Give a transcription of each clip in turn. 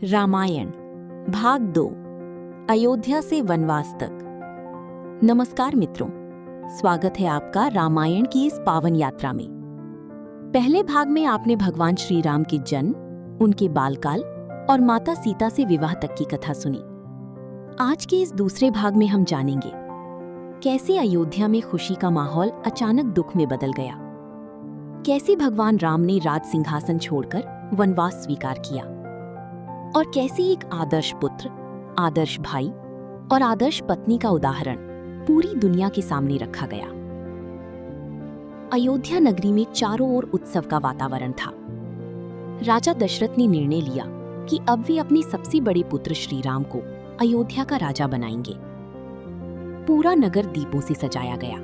रामायण भाग 2 अयोध्या से वनवास तक। नमस्कार मित्रों, स्वागत है आपका रामायण की इस पावन यात्रा में। पहले भाग में आपने भगवान श्री राम के जन्म, उनके बालकाल और माता सीता से विवाह तक की कथा सुनी। आज के इस दूसरे भाग में हम जानेंगे कैसे अयोध्या में खुशी का माहौल अचानक दुख में बदल गया, कैसे भगवान राम ने राज सिंहासन छोड़कर वनवास स्वीकार किया और कैसे एक आदर्श पुत्र, आदर्श भाई और आदर्श पत्नी का उदाहरण पूरी दुनिया के सामने रखा गया। अयोध्या नगरी में चारों ओर उत्सव का वातावरण था। राजा दशरथ ने निर्णय लिया कि अब वे अपने सबसे बड़े पुत्र श्री राम को अयोध्या का राजा बनाएंगे। पूरा नगर दीपों से सजाया गया।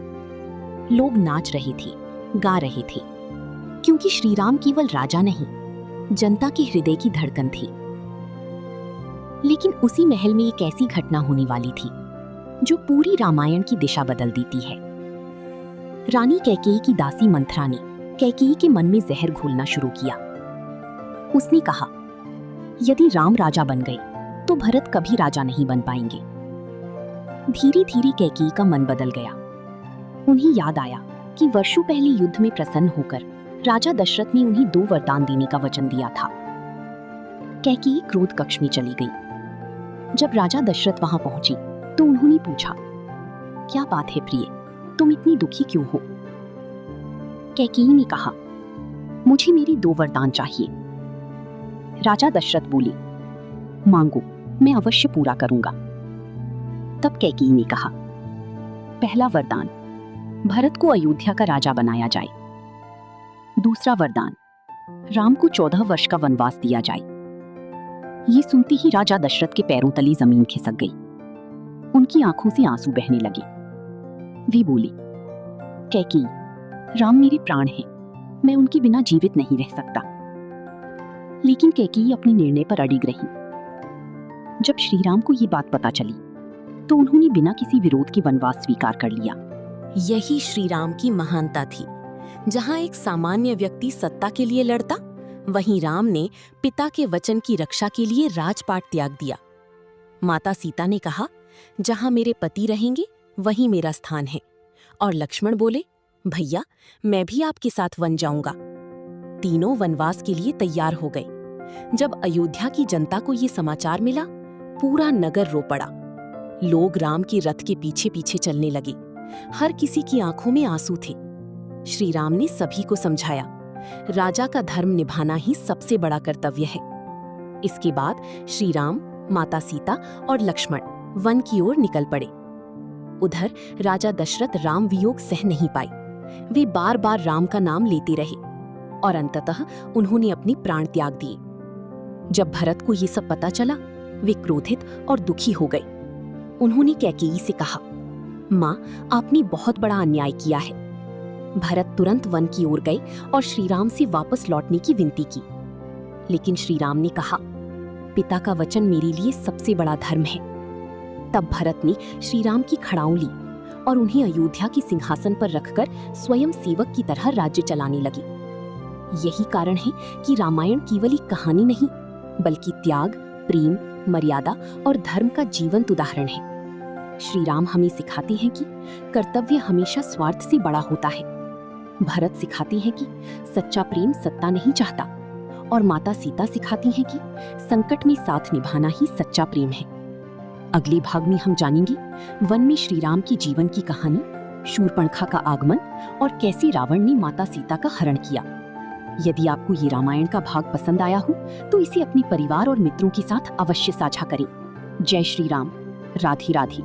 लोग नाच रहे थे, गा रहे थे, क्योंकि श्री राम केवल राजा नहीं, जनता के हृदय की धड़कन थी। लेकिन उसी महल में एक ऐसी घटना होने वाली थी जो पूरी रामायण की दिशा बदल देती है। रानी कैकेयी की दासी मंथरा ने कैकेयी के मन में जहर घोलना शुरू किया। उसने कहा, यदि राम राजा बन गए तो भरत कभी राजा नहीं बन पाएंगे। धीरे धीरे कैकेयी का मन बदल गया। उन्हें याद आया कि वर्षों पहले युद्ध में प्रसन्न होकर राजा दशरथ ने उन्हें 2 वरदान देने का वचन दिया था। कैकेयी क्रोध कक्ष में चली गई। जब राजा दशरथ वहां पहुंचे तो उन्होंने पूछा, क्या बात है प्रिय, तुम इतनी दुखी क्यों हो? कैकेयी ने कहा, मुझे मेरी 2 वरदान चाहिए। राजा दशरथ बोले, मांगो, मैं अवश्य पूरा करूंगा। तब कैकेयी ने कहा, पहला वरदान, भरत को अयोध्या का राजा बनाया जाए। दूसरा वरदान, राम को 14 वर्ष का वनवास दिया जाए। ये सुनते ही राजा दशरथ के पैरों तले जमीन खिसक गई। उनकी आंखों से आंसू बहने लगे। वे बोले, कैकेयी, राम मेरे प्राण हैं, मैं उनके बिना जीवित नहीं रह सकता। लेकिन कैकेयी अपने निर्णय पर अडिग रही। जब श्री राम को ये बात पता चली तो उन्होंने बिना किसी विरोध के वनवास स्वीकार कर लिया। यही श्री राम की महानता थी। जहां एक सामान्य व्यक्ति सत्ता के लिए लड़ता, वहीं राम ने पिता के वचन की रक्षा के लिए राजपाट त्याग दिया। माता सीता ने कहा, जहां मेरे पति रहेंगे वहीं मेरा स्थान है। और लक्ष्मण बोले, भैया मैं भी आपके साथ वन जाऊंगा। तीनों वनवास के लिए तैयार हो गए। जब अयोध्या की जनता को ये समाचार मिला, पूरा नगर रो पड़ा। लोग राम के रथ के पीछे पीछे चलने लगे। हर किसी की आंखों में आंसू थे। श्री राम ने सभी को समझाया, राजा का धर्म निभाना ही सबसे बड़ा कर्तव्य है। इसके बाद श्री राम, माता सीता और लक्ष्मण वन की ओर निकल पड़े। उधर राजा दशरथ राम वियोग सह नहीं पाए। वे बार बार राम का नाम लेते रहे और अंततः उन्होंने अपने प्राण त्याग दिए। जब भरत को ये सब पता चला, वे क्रोधित और दुखी हो गए। उन्होंने कैकेयी से कहा, माँ, आपने बहुत बड़ा अन्याय किया है। भरत तुरंत वन की ओर गए और श्री राम से वापस लौटने की विनती की। लेकिन श्री राम ने कहा, पिता का वचन मेरे लिए सबसे बड़ा धर्म है। तब भरत ने श्री राम की खड़ाऊ ली और उन्हें अयोध्या के सिंहासन पर रखकर स्वयं सेवक की तरह राज्य चलाने लगे। यही कारण है कि रामायण केवल एक कहानी नहीं, बल्कि त्याग, प्रेम, मर्यादा और धर्म का जीवंत उदाहरण है। श्री राम हमें सिखाते हैं कि कर्तव्य हमेशा स्वार्थ से बड़ा होता है। भरत सिखाते हैं कि सच्चा प्रेम सत्ता नहीं चाहता, और माता सीता सिखाती हैं कि संकट में साथ निभाना ही सच्चा प्रेम है। अगले भाग में हम जानेंगे वन में श्री राम की जीवन की कहानी, शूर्पणखा का आगमन और कैसे रावण ने माता सीता का हरण किया। यदि आपको ये रामायण का भाग पसंद आया हो तो इसे अपने परिवार और मित्रों के साथ अवश्य साझा करें। जय श्री राम। राधे राधे।